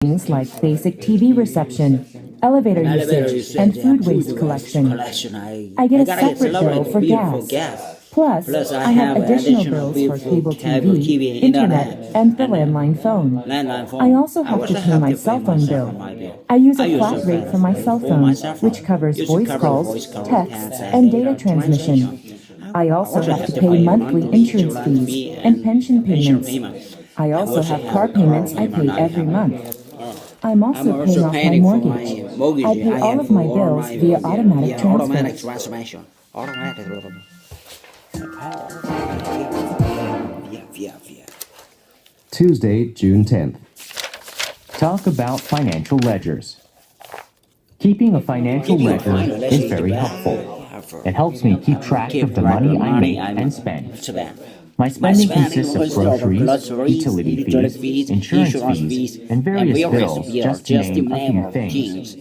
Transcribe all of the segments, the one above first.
things like basic TV reception, elevator usage, and food waste collection. I get a separate bill for gas. Plus, I have additional bills for cable TV, internet, and the landline phone. I also have to pay my cell phone bill. I use a flat rate for my cell phone, which covers voice calls, texts, and data transmission. I also have to pay monthly insurance fees and pension payments. I also have car payments I pay every month. I'm also paying off my mortgage. I pay all of my bills via automatic transfer. Tuesday, June 10th. Talk about financial ledgers. Keeping a financial ledger is very helpful. It helps me keep track of the money I make and spend. My spending consists of groceries, utility fees, insurance fees, and various bills, just to name a few things.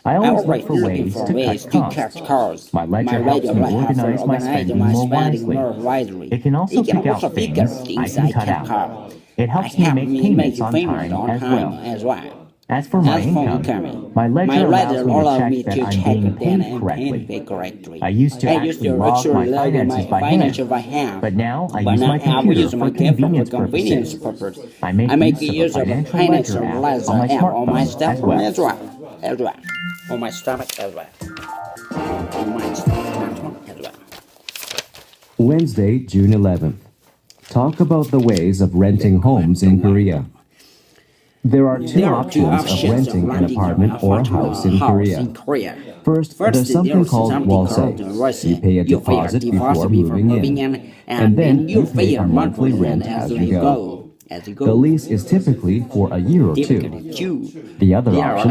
I always look for ways to cut costs. My ledger helps me organize my spending more wisely. It can also pick out things I can cut out. It helps me make payments on time as well. As for my income, my ledger allows me to check that I'm being paid correctly. I used to actually log my finances by hand, but now I use my computer for convenience purposes. I make use of a financial ledger app on my smartphone as well. On my stomach as well. Wednesday, June 11th. Talk about the ways of renting homes in Korea. There are two options of renting an apartment or a house in Korea. First, there's something called walse. You pay a deposit before moving in, and then you pay a monthly rent as you go. The lease is typically for a year or two. The other option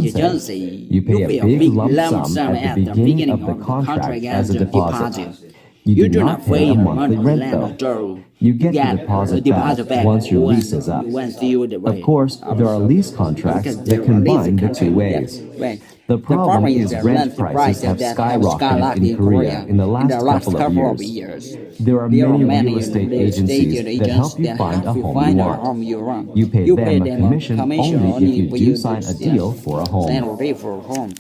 is jeonse. You pay a big lump sum at the beginning of the contract as a deposit. You do not pay a monthly rent though. You get the deposit back once your lease is up. Of course, there are lease contracts that combine the two ways. The problem is rent prices have skyrocketed in Korea in the last couple of years. There are many real estate agencies that help you find a home you want. You pay them a commission only if you do sign a deal for a home.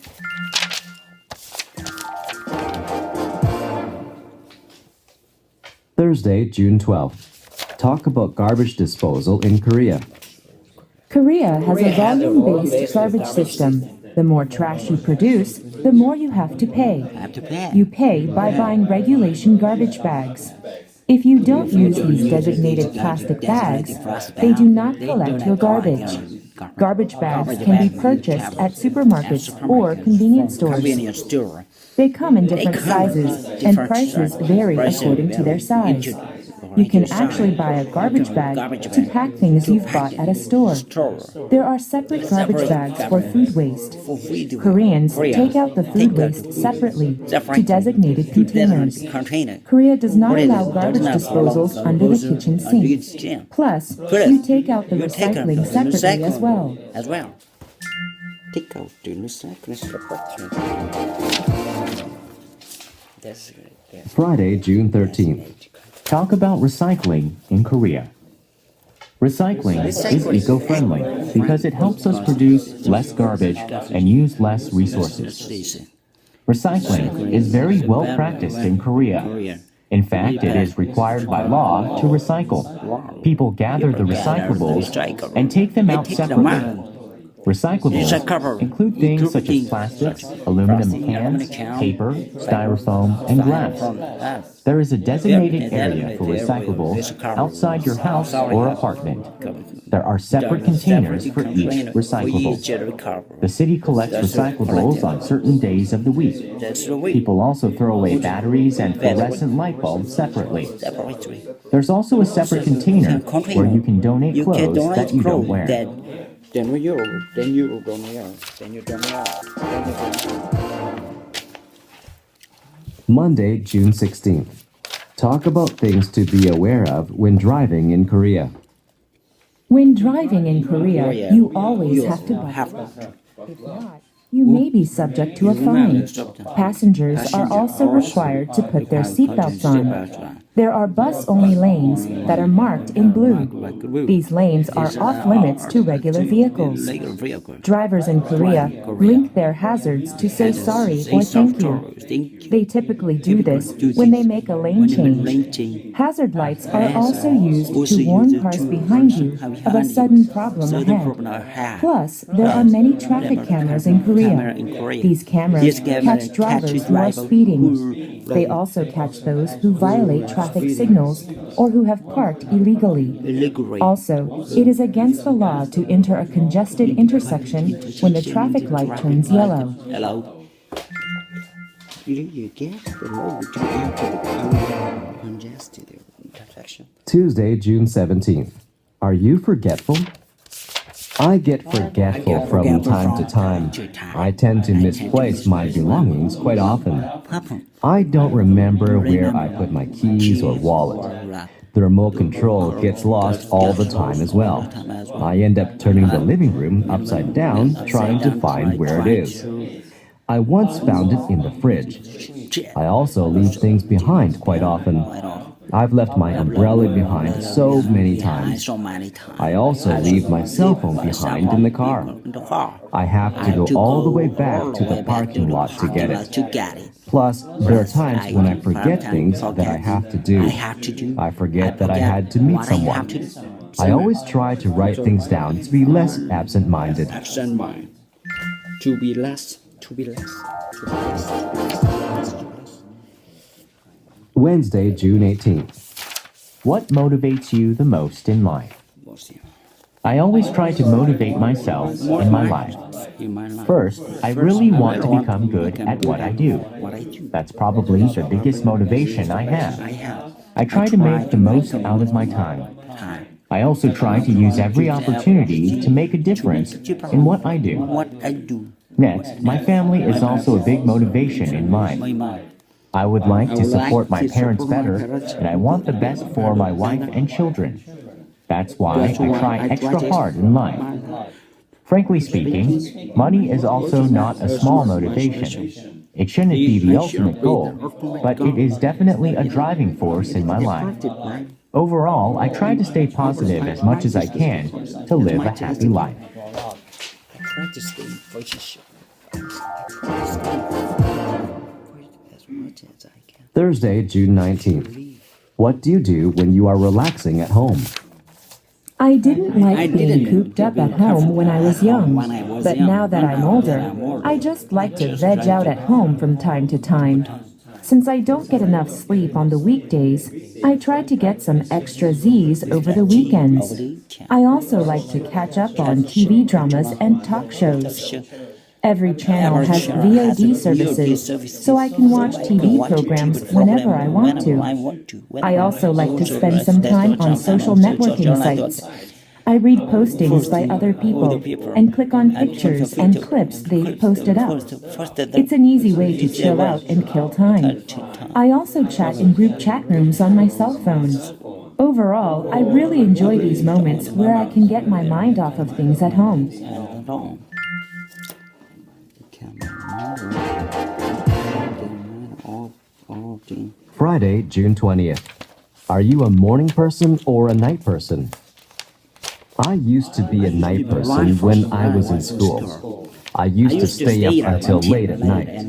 Thursday, June 12th. Talk about garbage disposal in Korea. Korea has a volume-based garbage system. The more trash you produce, the more you have to pay. You pay by buying regulation garbage bags. If you don't use these designated plastic bags, they do not collect your garbage. Garbage bags can be purchased at supermarkets or convenience stores. They come in different sizes, and prices vary according to their size. You can actually buy a garbage bag to pack things you've bought at a store. There are separate garbage bags for food waste. Koreans take out the food waste separately to designated containers. Korea does not allow garbage disposals under the kitchen sink. Plus, you take out the recycling separately as well. Take out the recycling separately. Friday, June 13th. Talk about recycling in Korea. Recycling is eco-friendly because it helps us produce less garbage and use less resources. Recycling is very well practiced in Korea. In fact, it is required by law to recycle. People gather the recyclables and take them out separately. Recyclables include things such as plastics, aluminum cans, paper, styrofoam, and glass. There is a designated area for recyclables outside your house or apartment. There are separate containers for each recyclable. The city collects recyclables on certain days of the week. People also throw away batteries and fluorescent light bulbs separately. There's also a separate container where you can donate clothes that you don't wear. Monday, June 16th. Talk about things to be aware of when driving in Korea. When driving in Korea, you always have to buy. If not, you may be subject to a fine. Passengers are also required to put their seatbelts on. There are bus-only lanes that are marked in blue. These lanes are off-limits to regular vehicles. Drivers in Korea link their hazards to say sorry or thank you. They typically do this when they make a lane change. Hazard lights are also used to warn cars behind you of a sudden problem ahead. Plus, there are many traffic cameras in Korea. These cameras catch drivers who are speeding. They also catch those who violate traffic signals or who have parked illegally. Also, it is against the law to enter a congested intersection when the traffic light turns yellow. Tuesday, June 17th. Are you forgetful? I get forgetful from time to time. I tend to misplace my belongings quite often. I don't remember where I put my keys or wallet. The remote control gets lost all the time as well. I end up turning the living room upside down trying to find where it is. I once found it in the fridge. I also leave things behind quite often. I've left my umbrella behind so many times. I also leave my cell phone behind in the car. I have to go all the way back to the parking lot to get it. Plus, there are times when I forget things that I have to do. I forget that I had to meet someone. I always try to write things down to be less absent-minded. To be less. Wednesday, June 18th. What motivates you the most in life? I always try to motivate myself in my life. First, I really want to become good at what I do. That's probably the biggest motivation I have. I try to make the most out of my time. I also try to use every opportunity to make a difference in what I do. Next, my family is also a big motivation in life. I would like to support my parents better, and I want the best for my wife and children. That's why I try extra hard in life. Frankly speaking, money is also not a small motivation. It shouldn't be the ultimate goal, but it is definitely a driving force in my life. Overall, I try to stay positive as much as I can to live a happy life. Thursday, June 19th. What do you do when you are relaxing at home? I didn't like being cooped up at home when I was young, but now that I'm older, I just like to veg out at home from time to time. Since I don't get enough sleep on the weekdays, I try to get some extra Z's over the weekends. I also like to catch up on TV dramas and talk shows. Every channel has VOD services, so I can watch TV programs whenever I want to. I also like to spend some time on social networking sites. I read postings by other people and click on pictures and clips they've posted up. It's an easy way to chill out and kill time. I also chat in group chat rooms on my cell phone. Overall, I really enjoy these moments where I can get my mind off of things at home. Friday, June 20th. Are you a morning person or a night person? I used to be a night person when I was in school. I used to stay up until late at night.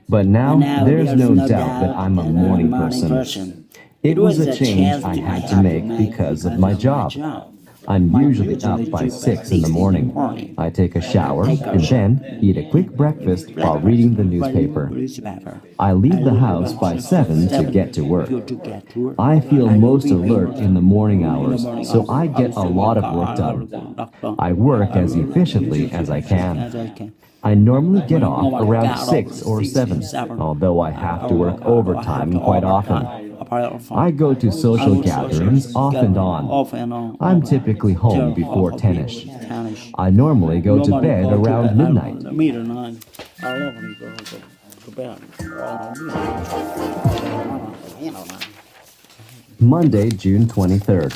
But now, there's no doubt that I'm a morning person. It was a change I had to make because of my job. I'm usually up by 6 in the morning. I take a shower and then eat a quick breakfast while reading the newspaper. I leave the house by 7 to get to work. I feel most alert in the morning hours, so I get a lot of work done. I work as efficiently as I can. I normally get off around 6 or 7, although I have to work overtime quite often. I go to social gatherings off and on. I'm typically home before 10ish. I normally go to bed around midnight. Monday, June 23rd.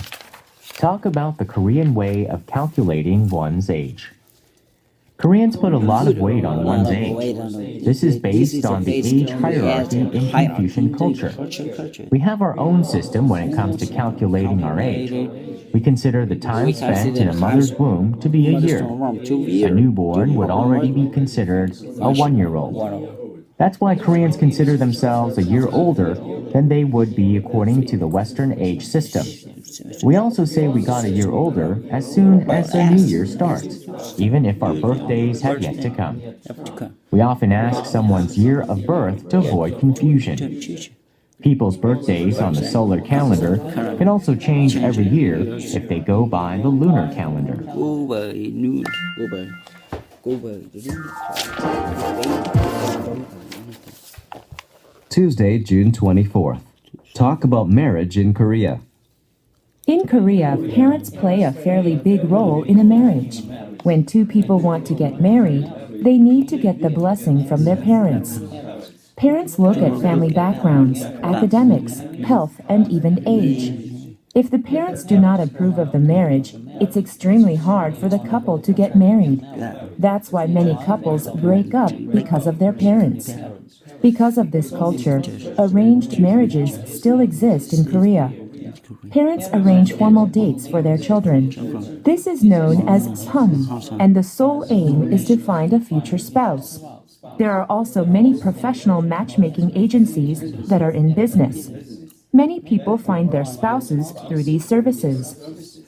Talk about the Korean way of calculating one's age. Koreans put a lot of weight on one's age. This is based on the age hierarchy in Confucian culture. We have our own system when it comes to calculating our age. We consider the time spent in a mother's womb to be a year. A newborn would already be considered a 1-year-old. That's why Koreans consider themselves a year older than they would be according to the Western age system. We also say we got a year older as soon as the new year starts, even if our birthdays have yet to come. We often ask someone's year of birth to avoid confusion. People's birthdays on the solar calendar can also change every year if they go by the lunar calendar. Tuesday, June 24th. Talk about marriage in Korea. In Korea, parents play a fairly big role in a marriage. When two people want to get married, they need to get the blessing from their parents. Parents look at family backgrounds, academics, health, and even age. If the parents do not approve of the marriage, it's extremely hard for the couple to get married. That's why many couples break up because of their parents. Because of this culture, arranged marriages still exist in Korea. Parents arrange formal dates for their children. This is known as seon, and the sole aim is to find a future spouse. There are also many professional matchmaking agencies that are in business. Many people find their spouses through these services.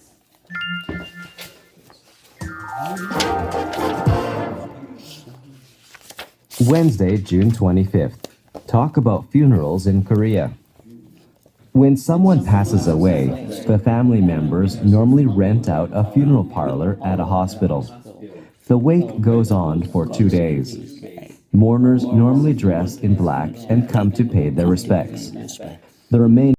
Wednesday, June 25th. Talk about funerals in Korea. When someone passes away, the family members normally rent out a funeral parlor at a hospital. The wake goes on for 2 days. Mourners normally dress in black and come to pay their respects. The remaining